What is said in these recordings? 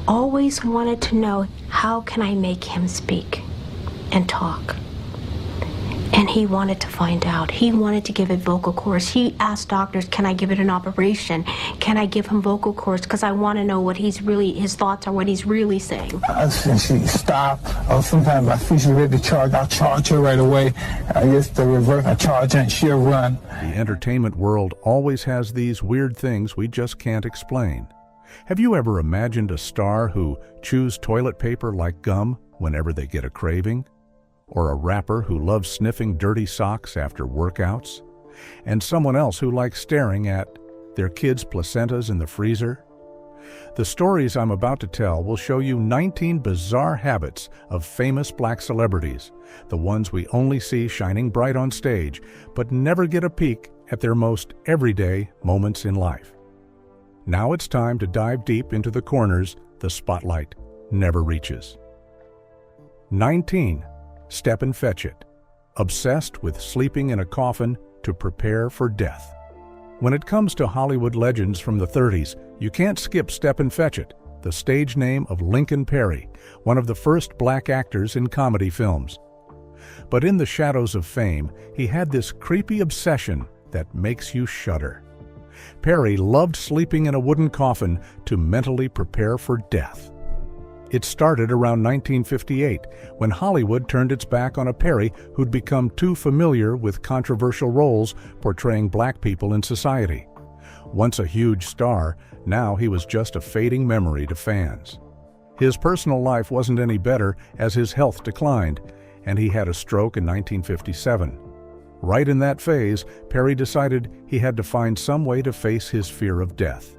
always wanted to know, how can I make him speak and talk? And he wanted to find out. He wanted to give it vocal cords. He asked doctors, can I give it an operation? Can I give him vocal cords? Because I want to know what his thoughts are, what he's really saying. And she stopped, or sometimes I feel she's ready to charge, I'll charge her right away. I guess the reverse, I charge her and she'll run. The entertainment world always has these weird things we just can't explain. Have you ever imagined a star who chews toilet paper like gum whenever they get a craving? Or a rapper who loves sniffing dirty socks after workouts? And someone else who likes staring at their kids' placentas in the freezer? The stories I'm about to tell will show you 19 bizarre habits of famous black celebrities, the ones we only see shining bright on stage, but never get a peek at their most everyday moments in life. Now it's time to dive deep into the corners the spotlight never reaches. 19. Step and fetch it. Obsessed with sleeping in a coffin to prepare for death. When it comes to Hollywood legends from the 30s, you can't skip Step and Fetch It, the stage name of Lincoln Perry, one of the first black actors in comedy films. But in the shadows of fame, he had this creepy obsession that makes you shudder. Perry loved sleeping in a wooden coffin to mentally prepare for death. It started around 1958, when Hollywood turned its back on a Perry who'd become too familiar with controversial roles portraying black people in society. Once a huge star, now he was just a fading memory to fans. His personal life wasn't any better as his health declined, and he had a stroke in 1957. Right in that phase, Perry decided he had to find some way to face his fear of death.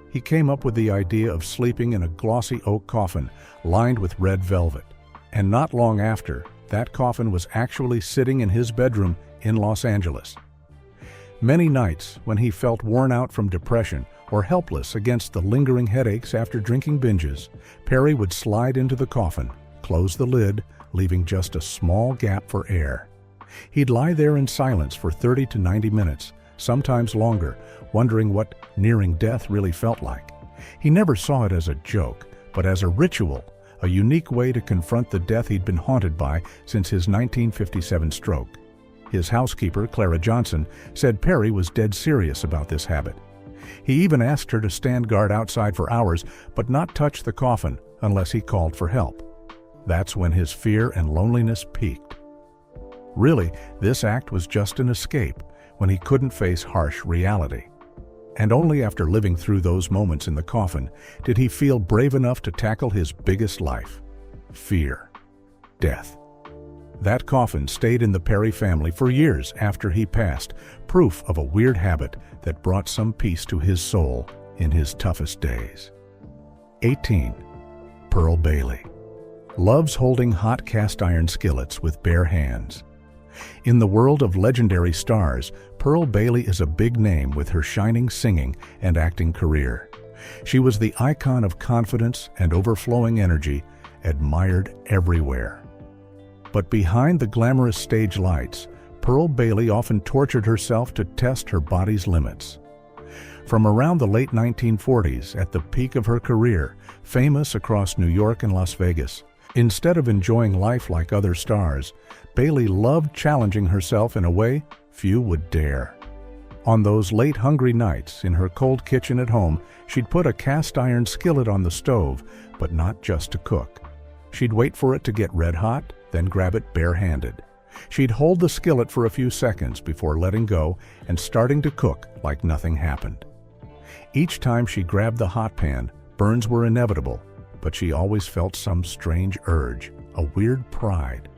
He came up with the idea of sleeping in a glossy oak coffin lined with red velvet. And not long after, that coffin was actually sitting in his bedroom in Los Angeles. Many nights, when he felt worn out from depression or helpless against the lingering headaches after drinking binges, Perry would slide into the coffin, close the lid, leaving just a small gap for air. He'd lie there in silence for 30 to 90 minutes, sometimes longer, wondering what nearing death really felt like. He never saw it as a joke, but as a ritual, a unique way to confront the death he'd been haunted by since his 1957 stroke. His housekeeper, Clara Johnson, said Perry was dead serious about this habit. He even asked her to stand guard outside for hours, but not touch the coffin unless he called for help. That's when his fear and loneliness peaked. Really, this act was just an escape when he couldn't face harsh reality. And only after living through those moments in the coffin did he feel brave enough to tackle his biggest life: fear, death. That coffin stayed in the Perry family for years after he passed, proof of a weird habit that brought some peace to his soul in his toughest days. 18. Pearl Bailey. Loves holding hot cast iron skillets with bare hands. In the world of legendary stars, Pearl Bailey is a big name with her shining singing and acting career. She was the icon of confidence and overflowing energy, admired everywhere. But behind the glamorous stage lights, Pearl Bailey often tortured herself to test her body's limits. From around the late 1940s, at the peak of her career, famous across New York and Las Vegas, instead of enjoying life like other stars, Bailey loved challenging herself in a way few would dare. On those late hungry nights in her cold kitchen at home, she'd put a cast iron skillet on the stove, but not just to cook. She'd wait for it to get red hot, then grab it barehanded. She'd hold the skillet for a few seconds before letting go and starting to cook like nothing happened. Each time she grabbed the hot pan, burns were inevitable, but she always felt some strange urge, a weird pride.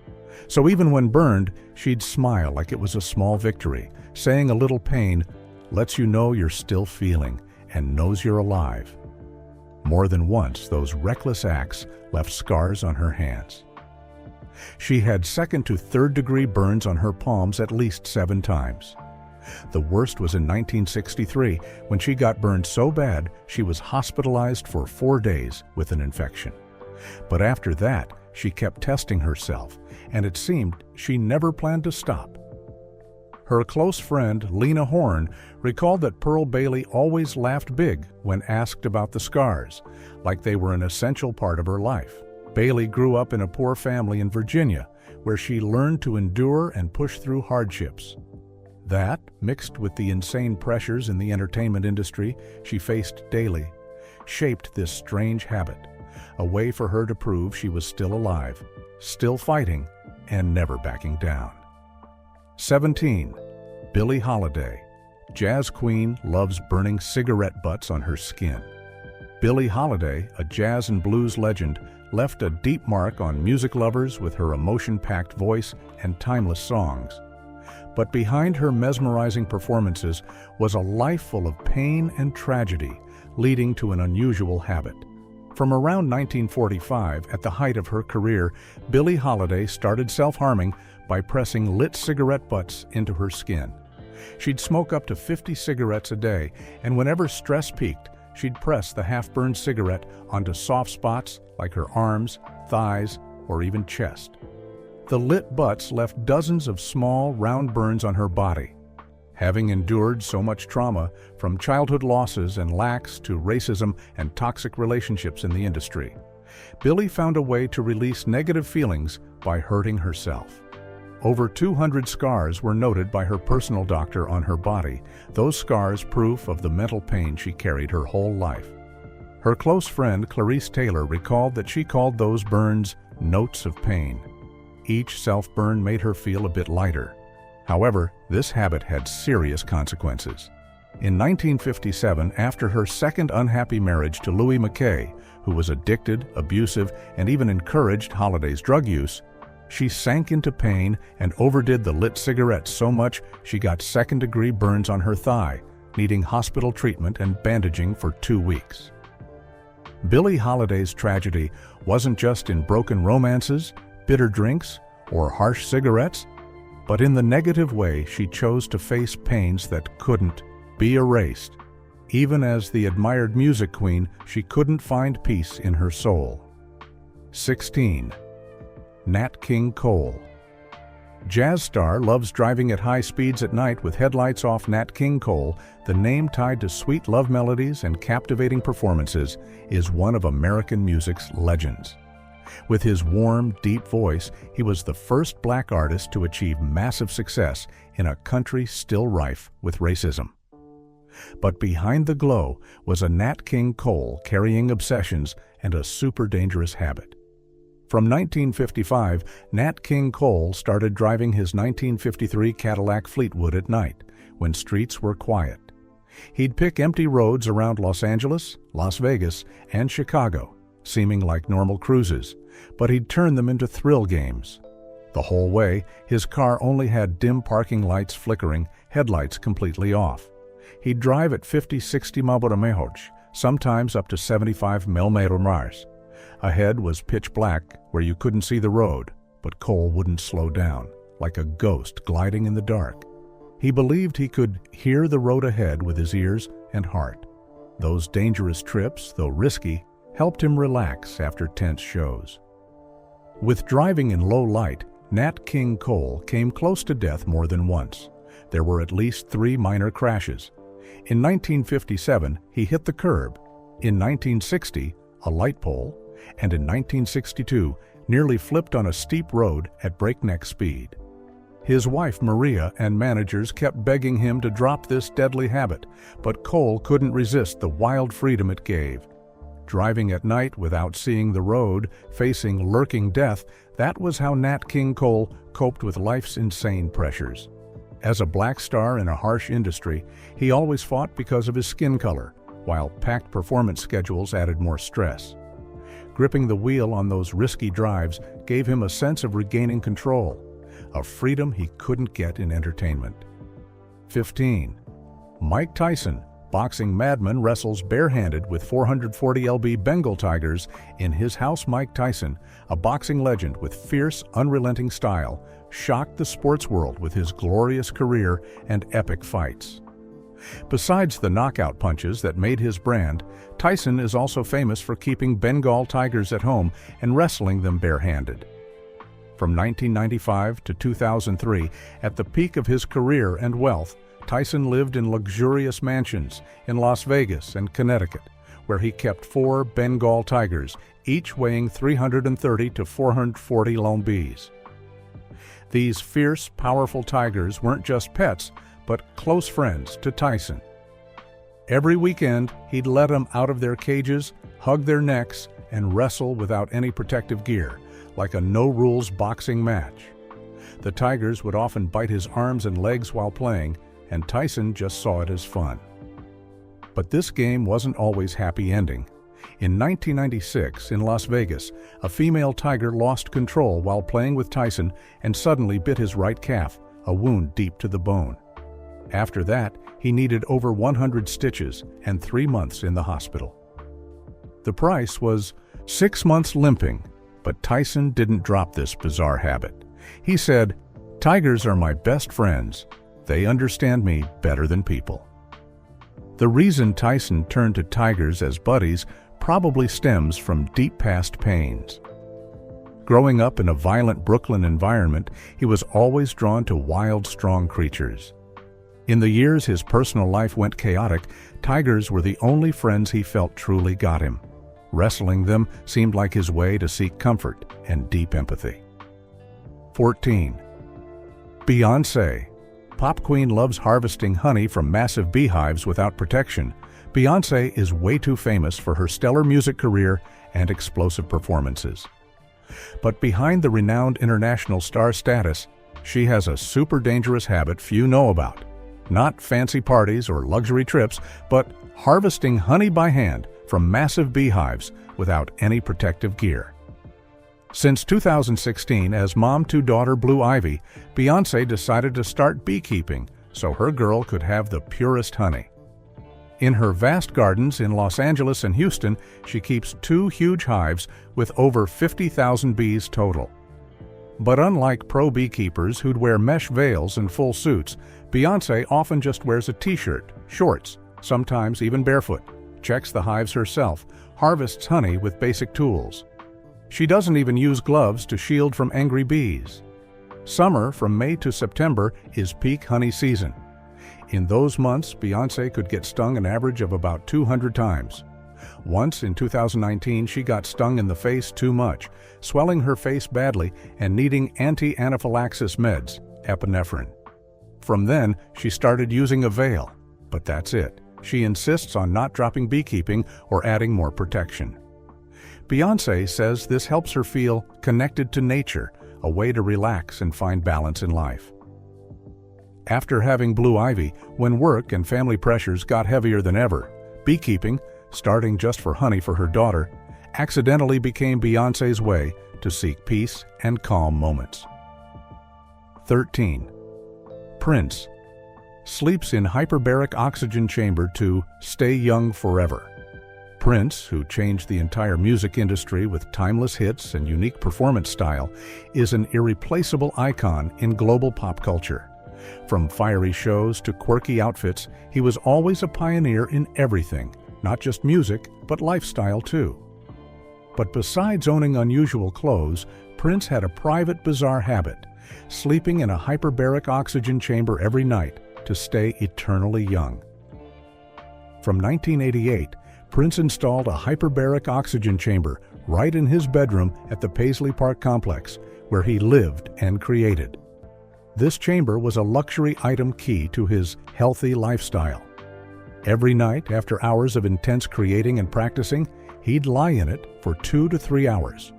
So even when burned, she'd smile like it was a small victory, saying a little pain lets you know you're still feeling and knows you're alive. More than once, those reckless acts left scars on her hands. She had second to third degree burns on her palms at least 7 times. The worst was in 1963, when she got burned so bad she was hospitalized for 4 days with an infection. But after that, she kept testing herself, and it seemed she never planned to stop. Her close friend, Lena Horne, recalled that Pearl Bailey always laughed big when asked about the scars, like they were an essential part of her life. Bailey grew up in a poor family in Virginia, where she learned to endure and push through hardships. That, mixed with the insane pressures in the entertainment industry she faced daily, shaped this strange habit, a way for her to prove she was still alive, still fighting, and never backing down. 17. Billie Holiday. Jazz queen loves burning cigarette butts on her skin. Billie Holiday, a jazz and blues legend, left a deep mark on music lovers with her emotion-packed voice and timeless songs. But behind her mesmerizing performances was a life full of pain and tragedy, leading to an unusual habit. From around 1945, at the height of her career, Billie Holiday started self-harming by pressing lit cigarette butts into her skin. She'd smoke up to 50 cigarettes a day, and whenever stress peaked, she'd press the half-burned cigarette onto soft spots like her arms, thighs, or even chest. The lit butts left dozens of small, round burns on her body. Having endured so much trauma, from childhood losses and lacks to racism and toxic relationships in the industry, Billie found a way to release negative feelings by hurting herself. Over 200 scars were noted by her personal doctor on her body, those scars proof of the mental pain she carried her whole life. Her close friend Clarice Taylor recalled that she called those burns notes of pain. Each self-burn made her feel a bit lighter. However, this habit had serious consequences. In 1957, after her second unhappy marriage to Louis McKay, who was addicted, abusive, and even encouraged Holiday's drug use, she sank into pain and overdid the lit cigarettes so much she got second-degree burns on her thigh, needing hospital treatment and bandaging for 2 weeks. Billie Holiday's tragedy wasn't just in broken romances, bitter drinks, or harsh cigarettes, but in the negative way she chose to face pains that couldn't be erased. Even as the admired music queen, she couldn't find peace in her soul. 16. Nat King Cole. Jazz star loves driving at high speeds at night with headlights off. Nat King Cole, the name tied to sweet love melodies and captivating performances, is one of American music's legends. With his warm, deep voice, he was the first black artist to achieve massive success in a country still rife with racism. But behind the glow was a Nat King Cole carrying obsessions and a super dangerous habit. From 1955, Nat King Cole started driving his 1953 Cadillac Fleetwood at night, when streets were quiet. He'd pick empty roads around Los Angeles, Las Vegas, and Chicago, seeming like normal cruises, but he'd turn them into thrill games. The whole way, his car only had dim parking lights flickering, headlights completely off. He'd drive at 50-60 mph, sometimes up to 75 mph. Ahead was pitch black, where you couldn't see the road, but Cole wouldn't slow down, like a ghost gliding in the dark. He believed he could hear the road ahead with his ears and heart. Those dangerous trips, though risky, helped him relax after tense shows. With driving in low light, Nat King Cole came close to death more than once. There were at least 3 minor crashes. In 1957, he hit the curb. In 1960, a light pole. And in 1962, nearly flipped on a steep road at breakneck speed. His wife Maria and managers kept begging him to drop this deadly habit, but Cole couldn't resist the wild freedom it gave. Driving at night without seeing the road, facing lurking death, that was how Nat King Cole coped with life's insane pressures. As a black star in a harsh industry, he always fought because of his skin color, while packed performance schedules added more stress. Gripping the wheel on those risky drives gave him a sense of regaining control, a freedom he couldn't get in entertainment. 15. Mike Tyson, boxing madman, wrestles barehanded with 440 lb Bengal tigers in his house. Mike Tyson, a boxing legend with fierce, unrelenting style, shocked the sports world with his glorious career and epic fights. Besides the knockout punches that made his brand, Tyson is also famous for keeping Bengal tigers at home and wrestling them barehanded. From 1995 to 2003, at the peak of his career and wealth, Tyson lived in luxurious mansions in Las Vegas and Connecticut, where he kept 4 Bengal tigers, each weighing 330 to 440 lbs. These fierce, powerful tigers weren't just pets, but close friends to Tyson. Every weekend, he'd let them out of their cages, hug their necks, and wrestle without any protective gear, like a no-rules boxing match. The tigers would often bite his arms and legs while playing, and Tyson just saw it as fun. But this game wasn't always happy ending. In 1996, in Las Vegas, a female tiger lost control while playing with Tyson and suddenly bit his right calf, a wound deep to the bone. After that, he needed over 100 stitches and 3 months in the hospital. The price was 6 months limping, but Tyson didn't drop this bizarre habit. He said, "Tigers are my best friends. They understand me better than people." The reason Tyson turned to tigers as buddies probably stems from deep past pains. Growing up in a violent Brooklyn environment, he was always drawn to wild, strong creatures. In the years his personal life went chaotic, tigers were the only friends he felt truly got him. Wrestling them seemed like his way to seek comfort and deep empathy. 14. Beyonce. Pop queen loves harvesting honey from massive beehives without protection. Beyonce is way too famous for her stellar music career and explosive performances. But behind the renowned international star status, she has a super dangerous habit few know about. Not fancy parties or luxury trips, but harvesting honey by hand from massive beehives without any protective gear. Since 2016, as mom to daughter Blue Ivy, Beyonce decided to start beekeeping so her girl could have the purest honey. In her vast gardens in Los Angeles and Houston, she keeps 2 huge hives with over 50,000 bees total. But unlike pro beekeepers who'd wear mesh veils and full suits, Beyonce often just wears a t-shirt, shorts, sometimes even barefoot, checks the hives herself, harvests honey with basic tools. She doesn't even use gloves to shield from angry bees. Summer, from May to September, is peak honey season. In those months, Beyonce could get stung an average of about 200 times. Once, in 2019, she got stung in the face too much, swelling her face badly and needing anti-anaphylaxis meds, epinephrine. From then, she started using a veil, but that's it. She insists on not dropping beekeeping or adding more protection. Beyonce says this helps her feel connected to nature, a way to relax and find balance in life. After having Blue Ivy, when work and family pressures got heavier than ever, beekeeping, starting just for honey for her daughter, accidentally became Beyonce's way to seek peace and calm moments. 13. Prince sleeps in hyperbaric oxygen chamber to stay young forever. Prince, who changed the entire music industry with timeless hits and unique performance style, is an irreplaceable icon in global pop culture. From fiery shows to quirky outfits, he was always a pioneer in everything, not just music, but lifestyle too. But besides owning unusual clothes, Prince had a private, bizarre habit, sleeping in a hyperbaric oxygen chamber every night to stay eternally young. From 1988, Prince installed a hyperbaric oxygen chamber right in his bedroom at the Paisley Park complex, where he lived and created. This chamber was a luxury item key to his healthy lifestyle. Every night, after hours of intense creating and practicing, he'd lie in it for 2 to 3 hours,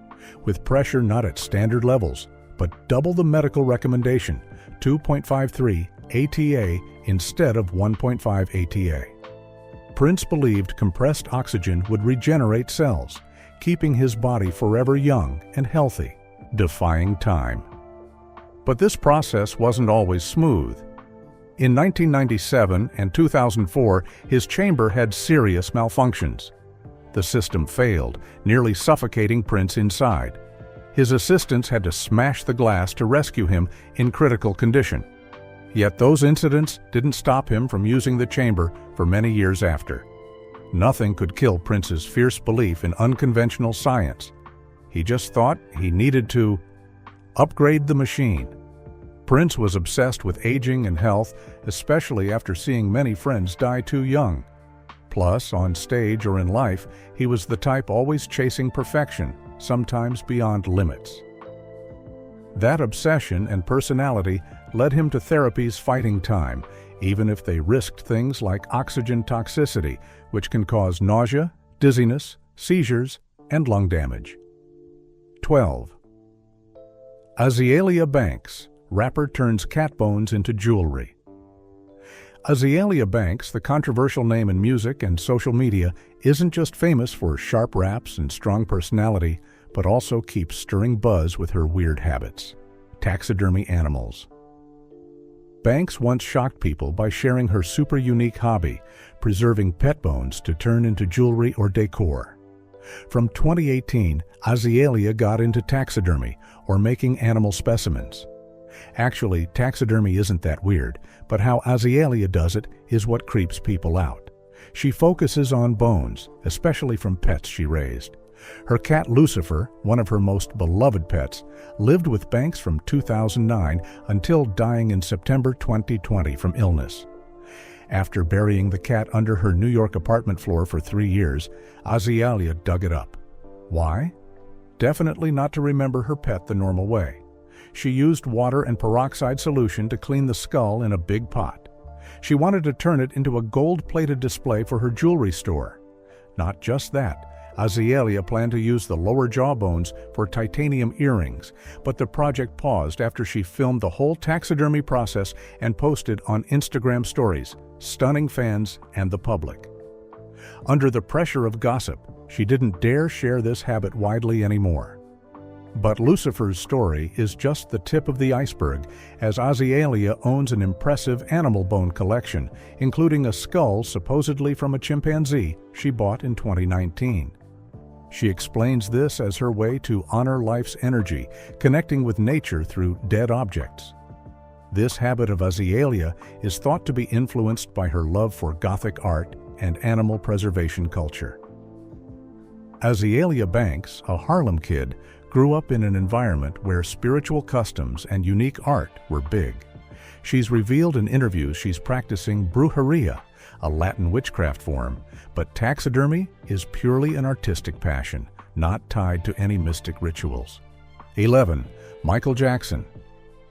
with pressure not at standard levels, but double the medical recommendation, 2.53 ATA instead of 1.5 ATA. Prince believed compressed oxygen would regenerate cells, keeping his body forever young and healthy, defying time. But this process wasn't always smooth. In 1997 and 2004, his chamber had serious malfunctions. The system failed, nearly suffocating Prince inside. His assistants had to smash the glass to rescue him in critical condition. Yet those incidents didn't stop him from using the chamber for many years after. Nothing could kill Prince's fierce belief in unconventional science. He just thought he needed to Upgrade the machine. Prince was obsessed with aging and health, especially after seeing many friends die too young. Plus, on stage or in life, he was the type always chasing perfection, sometimes beyond limits. That obsession and personality led him to therapies fighting time, even if they risked things like oxygen toxicity, which can cause nausea, dizziness, seizures, and lung damage. 12. Azealia Banks, rapper turns cat bones into jewelry. Azealia Banks, the controversial name in music and social media, isn't just famous for sharp raps and strong personality, but also keeps stirring buzz with her weird habits. Taxidermy animals. Banks once shocked people by sharing her super unique hobby, preserving pet bones to turn into jewelry or decor. From 2018, Azealia got into taxidermy, or making animal specimens. Actually, taxidermy isn't that weird, but how Azealia does it is what creeps people out. She focuses on bones, especially from pets she raised. Her cat Lucifer, one of her most beloved pets, lived with Banks from 2009 until dying in September 2020 from illness. After burying the cat under her New York apartment floor for 3 years, Azealia dug it up. Why? Definitely not to remember her pet the normal way. She used water and peroxide solution to clean the skull in a big pot. She wanted to turn it into a gold-plated display for her jewelry store. Not just that, Azealia planned to use the lower jaw bones for titanium earrings, but the project paused after she filmed the whole taxidermy process and posted on Instagram stories, stunning fans and the public. Under the pressure of gossip, she didn't dare share this habit widely anymore. But Lucifer's story is just the tip of the iceberg, as Azealia owns an impressive animal bone collection, including a skull supposedly from a chimpanzee she bought in 2019. She explains this as her way to honor life's energy, connecting with nature through dead objects. This habit of Azealia is thought to be influenced by her love for Gothic art and animal preservation culture. Azealia Banks, a Harlem kid, grew up in an environment where spiritual customs and unique art were big. She's revealed in interviews she's practicing brujeria, a Latin witchcraft form, but taxidermy is purely an artistic passion, not tied to any mystic rituals. 11. Michael Jackson.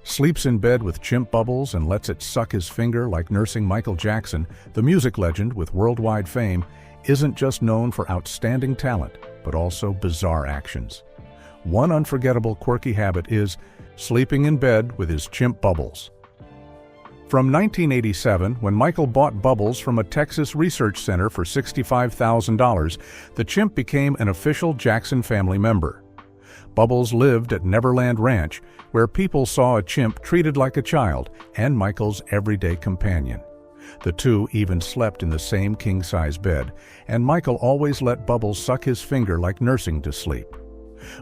Sleeps in bed with chimp Bubbles and lets it suck his finger like nursing Michael Jackson, the music legend with worldwide fame, isn't just known for outstanding talent, but also bizarre actions. One unforgettable quirky habit is sleeping in bed with his chimp Bubbles. From 1987, when Michael bought Bubbles from a Texas research center for $65,000, the chimp became an official Jackson family member. Bubbles lived at Neverland Ranch, where people saw a chimp treated like a child and Michael's everyday companion. The two even slept in the same king-size bed, and Michael always let Bubbles suck his finger like nursing to sleep.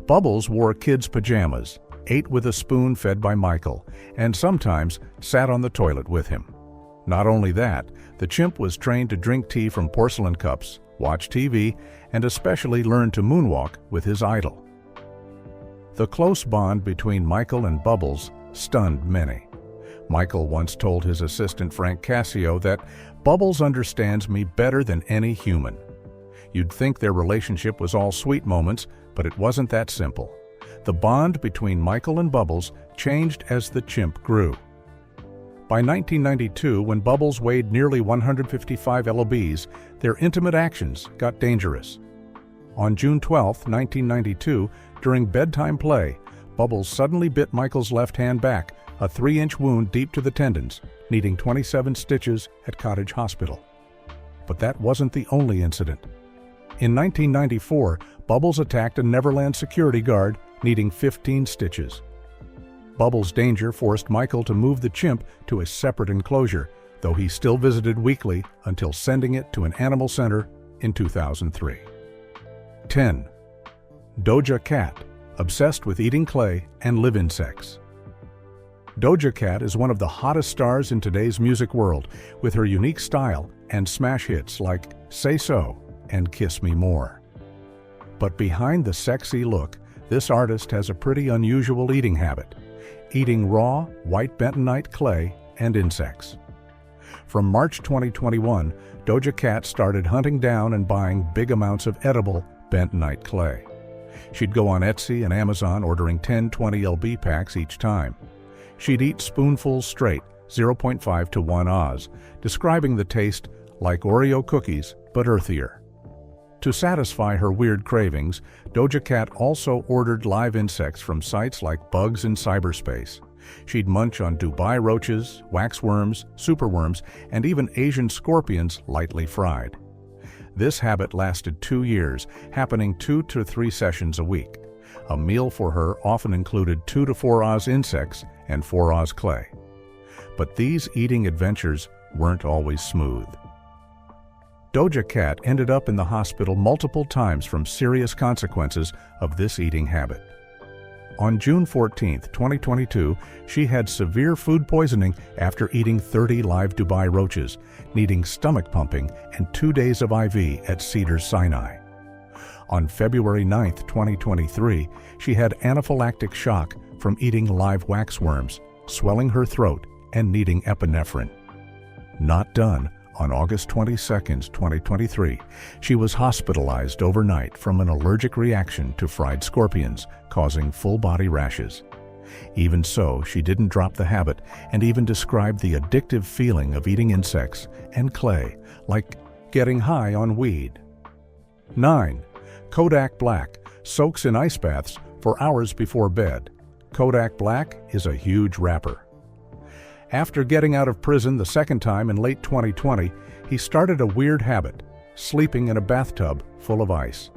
Bubbles wore kids' pajamas, ate with a spoon fed by Michael, and sometimes sat on the toilet with him. Not only that, the chimp was trained to drink tea from porcelain cups, watch TV, and especially learn to moonwalk with his idol. The close bond between Michael and Bubbles stunned many. Michael once told his assistant Frank Cassio that Bubbles understands me better than any human. You'd think their relationship was all sweet moments, but it wasn't that simple. The bond between Michael and Bubbles changed as the chimp grew. By 1992, when Bubbles weighed nearly 155 lbs, their intimate actions got dangerous. On June 12, 1992, during bedtime play, Bubbles suddenly bit Michael's left hand back, a 3-inch wound deep to the tendons, needing 27 stitches at Cottage Hospital. But that wasn't the only incident. In 1994, Bubbles attacked a Neverland security guard, needing 15 stitches. Bubbles' danger forced Michael to move the chimp to a separate enclosure, though he still visited weekly until sending it to an animal center in 2003. 10. Doja Cat, obsessed with eating clay and live insects. Doja Cat is one of the hottest stars in today's music world, with her unique style and smash hits like Say So and Kiss Me More. But behind the sexy look, this artist has a pretty unusual eating habit, eating raw, white bentonite clay and insects. From March 2021, Doja Cat started hunting down and buying big amounts of edible bentonite clay. She'd go on Etsy and Amazon ordering 10 20 lb packs each time. She'd eat spoonfuls straight, 0.5 to 1 oz, describing the taste like Oreo cookies but earthier. To satisfy her weird cravings, Doja Cat also ordered live insects from sites like Bugs in Cyberspace. She'd munch on Dubai roaches, waxworms, superworms, and even Asian scorpions lightly fried. This habit lasted 2 years, happening 2 to 3 sessions a week. A meal for her often included 2 to 4 oz insects and 4 oz clay. But these eating adventures weren't always smooth. Doja Cat ended up in the hospital multiple times from serious consequences of this eating habit. On June 14, 2022, she had severe food poisoning after eating 30 live Dubai roaches, needing stomach pumping and 2 days of IV at Cedars-Sinai. On February 9, 2023, she had anaphylactic shock from eating live waxworms, swelling her throat and needing epinephrine. Not done. On August 22, 2023, she was hospitalized overnight from an allergic reaction to fried scorpions, causing full-body rashes. Even so, she didn't drop the habit and even described the addictive feeling of eating insects and clay, like getting high on weed. 9. Kodak Black soaks in ice baths for hours before bed. Kodak Black is a huge rapper. After getting out of prison the second time in late 2020, he started a weird habit, sleeping in a bathtub full of ice.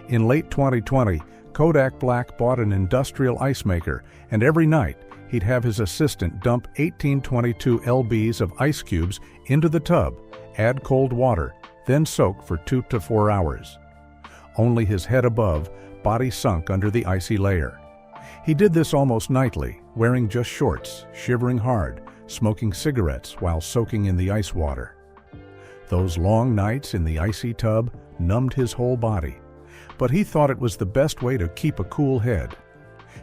In late 2020, Kodak Black bought an industrial ice maker, and every night he'd have his assistant dump 1822 lbs of ice cubes into the tub, add cold water, then soak for 2 to 4 hours. Only his head above, body sunk under the icy layer. He did this almost nightly, wearing just shorts, shivering hard, smoking cigarettes while soaking in the ice water. Those long nights in the icy tub numbed his whole body, but he thought it was the best way to keep a cool head.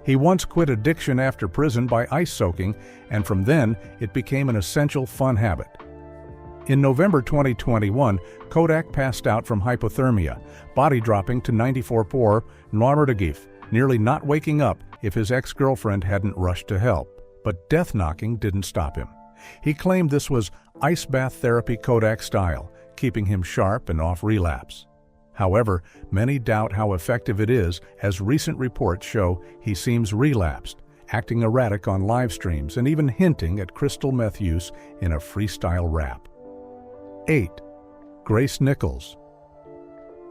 He once quit addiction after prison by ice soaking, and from then it became an essential fun habit. In November 2021, Kodak passed out from hypothermia, body dropping to 94.4 Normerdagif, nearly not waking up if his ex-girlfriend hadn't rushed to help. But death knocking didn't stop him. He claimed this was ice bath therapy Kodak style, keeping him sharp and off relapse. However, many doubt how effective it is, as recent reports show he seems relapsed, acting erratic on live streams and even hinting at crystal meth use in a freestyle rap. 8. Grace Nichols.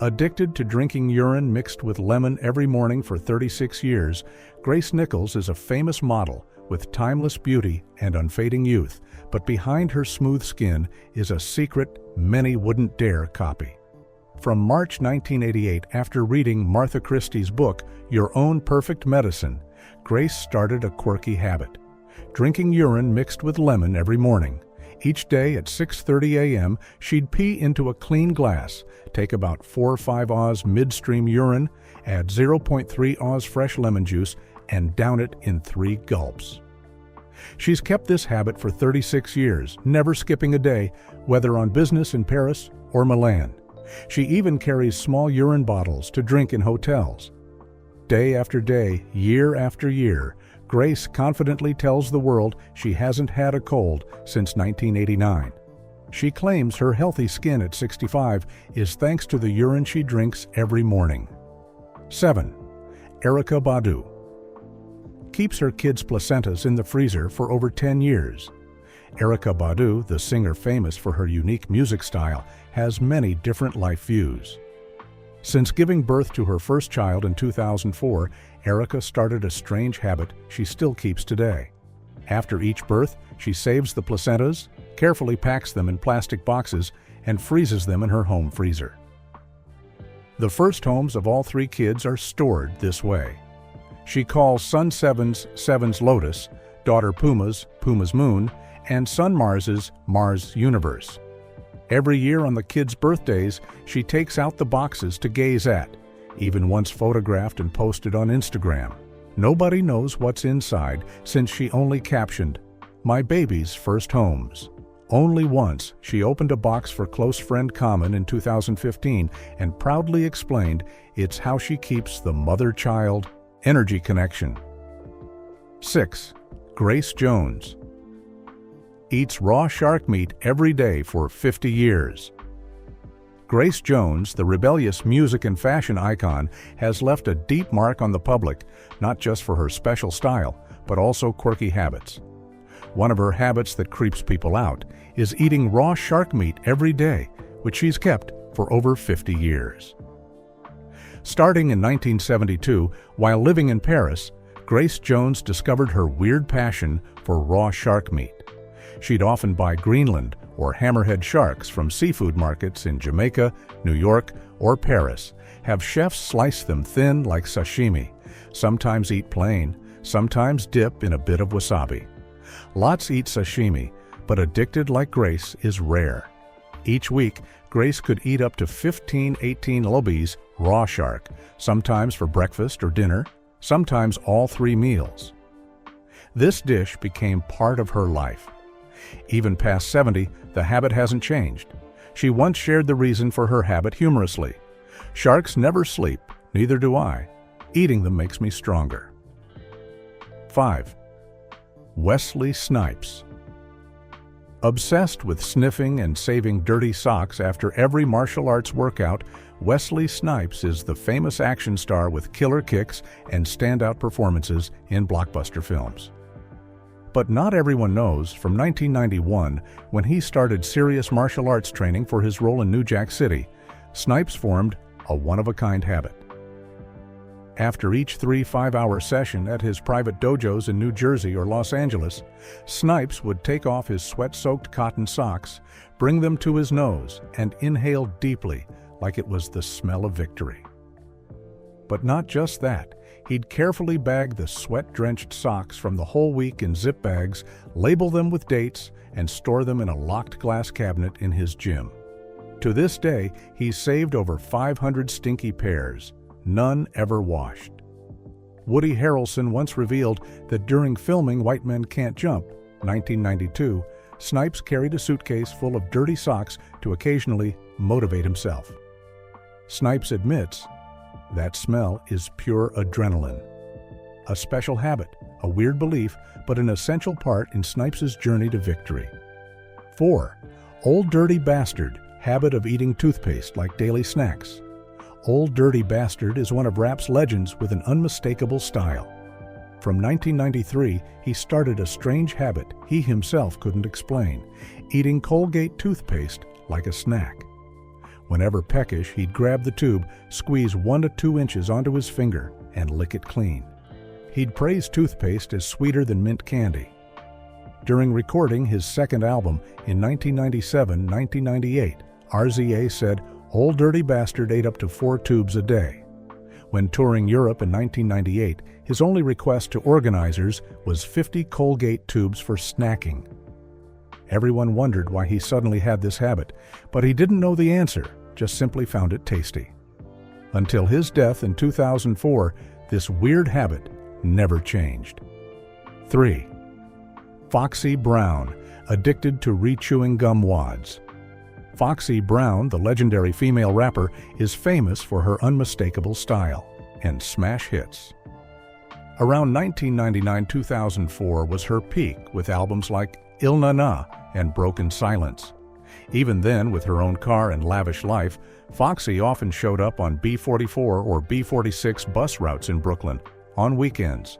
Addicted to drinking urine mixed with lemon every morning for 36 years, Grace Nichols is a famous model with timeless beauty and unfading youth, but behind her smooth skin is a secret many wouldn't dare copy. From March 1988, after reading Martha Christie's book, Your Own Perfect Medicine, Grace started a quirky habit, drinking urine mixed with lemon every morning. Each day at 6:30 a.m., she'd pee into a clean glass, take about 4 or 5 oz midstream urine, add 0.3 oz fresh lemon juice, and down it in 3 gulps. She's kept this habit for 36 years, never skipping a day, whether on business in Paris or Milan. She even carries small urine bottles to drink in hotels. Day after day, year after year, Grace confidently tells the world she hasn't had a cold since 1989. She claims her healthy skin at 65 is thanks to the urine she drinks every morning. 7. Erykah Badu. Keeps her kids' placentas in the freezer for over 10 years. Erykah Badu, the singer famous for her unique music style, has many different life views. Since giving birth to her first child in 2004, Erykah started a strange habit she still keeps today. After each birth, she saves the placentas, carefully packs them in plastic boxes, and freezes them in her home freezer. The first homes of all 3 kids are stored this way. She calls son Seven's Lotus, daughter Puma's Moon, and son Mars's Mars Universe. Every year on the kids' birthdays, she takes out the boxes to gaze at. even once photographed and posted on Instagram. Nobody knows what's inside since she only captioned, "My baby's first homes." Only once, she opened a box for close friend Common in 2015 and proudly explained it's how she keeps the mother-child energy connection. 6. Grace Jones eats raw shark meat every day for 50 years. Grace Jones, the rebellious music and fashion icon, has left a deep mark on the public, not just for her special style, but also quirky habits. One of her habits that creeps people out is eating raw shark meat every day, which she's kept for over 50 years. Starting in 1972, while living in Paris, Grace Jones discovered her weird passion for raw shark meat. She'd often buy Greenland or hammerhead sharks from seafood markets in Jamaica, New York, or Paris, have chefs slice them thin like sashimi, sometimes eat plain, sometimes dip in a bit of wasabi. Lots eat sashimi, but addicted like Grace is rare. Each week, Grace could eat up to 18 lobbies raw shark, sometimes for breakfast or dinner, sometimes all 3 meals. This dish became part of her life. Even past 70, the habit hasn't changed. She once shared the reason for her habit humorously. "Sharks never sleep, neither do I. Eating them makes me stronger." 5. Wesley Snipes obsessed with sniffing and saving dirty socks after every martial arts workout, Wesley Snipes is the famous action star with killer kicks and standout performances in blockbuster films. But not everyone knows, from 1991, when he started serious martial arts training for his role in New Jack City, Snipes formed a one-of-a-kind habit. After each 3 5-hour session at his private dojos in New Jersey or Los Angeles, Snipes would take off his sweat-soaked cotton socks, bring them to his nose, and inhale deeply like it was the smell of victory. But not just that. He'd carefully bag the sweat-drenched socks from the whole week in zip bags, label them with dates, and store them in a locked glass cabinet in his gym. To this day, he's saved over 500 stinky pairs, none ever washed. Woody Harrelson once revealed that during filming White Men Can't Jump, 1992, Snipes carried a suitcase full of dirty socks to occasionally motivate himself. Snipes admits that smell is pure adrenaline. A special habit, a weird belief, but an essential part in Snipes' journey to victory. 4. Old Dirty Bastard, habit of eating toothpaste like daily snacks. Old Dirty Bastard is one of rap's legends with an unmistakable style. From 1993, he started a strange habit he himself couldn't explain, eating Colgate toothpaste like a snack. Whenever peckish, he'd grab the tube, squeeze 1 to 2 inches onto his finger, and lick it clean. He'd praise toothpaste as sweeter than mint candy. During recording his second album in 1997-1998, RZA said, "Old Dirty Bastard ate up to 4 tubes a day." When touring Europe in 1998, his only request to organizers was 50 Colgate tubes for snacking. Everyone wondered why he suddenly had this habit, but he didn't know the answer, just simply found it tasty. Until his death in 2004, this weird habit never changed. 3. Foxy Brown, addicted to re-chewing gum wads. Foxy Brown, the legendary female rapper, is famous for her unmistakable style and smash hits. Around 1999-2004 was her peak with albums like Il Na Na and Broken Silence. Even then, with her own car and lavish life, Foxy often showed up on B44 or B46 bus routes in Brooklyn on weekends.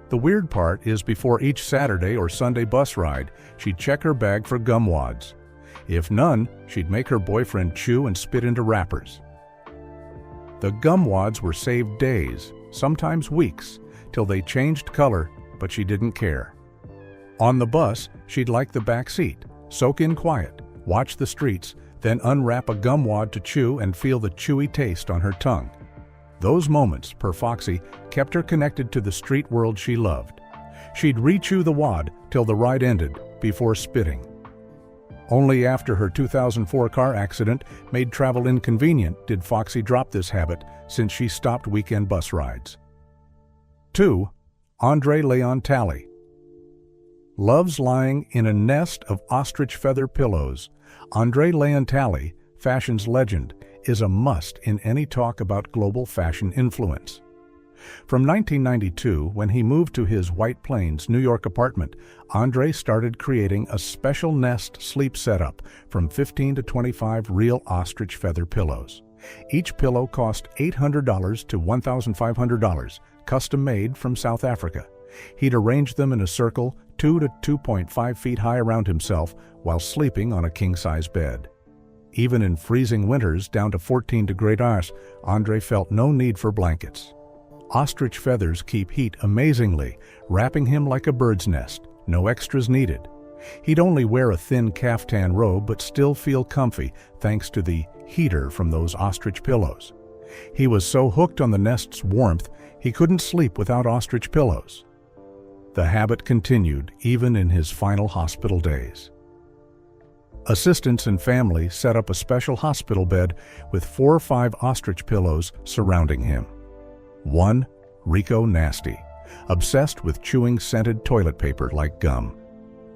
The weird part is before each Saturday or Sunday bus ride, she'd check her bag for gum wads. If none, she'd make her boyfriend chew and spit into wrappers. The gum wads were saved days, sometimes weeks, till they changed color, but she didn't care. On the bus, she'd like the back seat, soak in quiet, watch the streets, then unwrap a gum wad to chew and feel the chewy taste on her tongue. Those moments, per Foxy, kept her connected to the street world she loved. She'd re-chew the wad till the ride ended, before spitting. Only after her 2004 car accident made travel inconvenient did Foxy drop this habit, since she stopped weekend bus rides. 2. Leon Talley loves lying in a nest of ostrich feather pillows. Leon Talley, fashion's legend, is a must in any talk about global fashion influence. From 1992, when he moved to his White Plains, New York apartment, Andre started creating a special nest sleep setup from 15 to 25 real ostrich feather pillows. Each pillow cost $800 to $1,500, custom made from South Africa. He'd arrange them in a circle 2 to 2.5 feet high around himself while sleeping on a king-size bed. Even in freezing winters down to 14 degrees, Andre felt no need for blankets. Ostrich feathers keep heat amazingly, wrapping him like a bird's nest, no extras needed. He'd only wear a thin caftan robe but still feel comfy thanks to the heater from those ostrich pillows. He was so hooked on the nest's warmth, he couldn't sleep without ostrich pillows. The habit continued even in his final hospital days. Assistants and family set up a special hospital bed with 4 or 5 ostrich pillows surrounding him. 1. Rico Nasty, obsessed with chewing scented toilet paper like gum.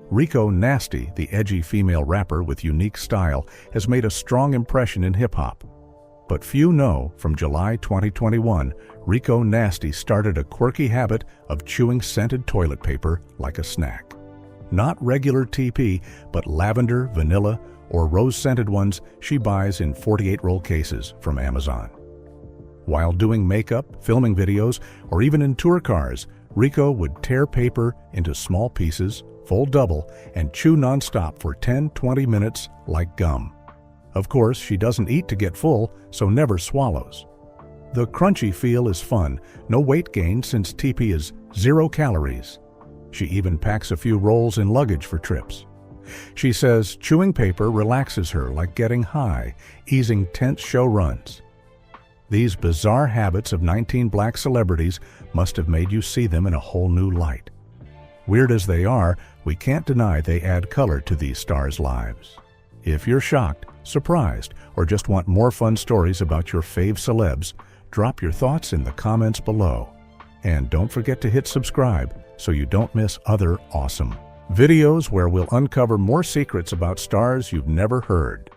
Rico Nasty, the edgy female rapper with unique style, has made a strong impression in hip-hop. But few know, from July 2021, Rico Nasty started a quirky habit of chewing scented toilet paper like a snack. Not regular TP, but lavender, vanilla, or rose-scented ones she buys in 48-roll cases from Amazon. While doing makeup, filming videos, or even in tour cars, Rico would tear paper into small pieces, fold double, and chew nonstop for 10-20 minutes like gum. Of course, she doesn't eat to get full, so never swallows. The crunchy feel is fun, no weight gain since TP is 0 calories. She even packs a few rolls in luggage for trips. She says chewing paper relaxes her like getting high, easing tense show runs. These bizarre habits of 19 black celebrities must have made you see them in a whole new light. Weird as they are, we can't deny they add color to these stars' lives. If you're shocked, surprised, or just want more fun stories about your fave celebs, drop your thoughts in the comments below. And don't forget to hit subscribe so you don't miss other awesome videos where we'll uncover more secrets about stars you've never heard.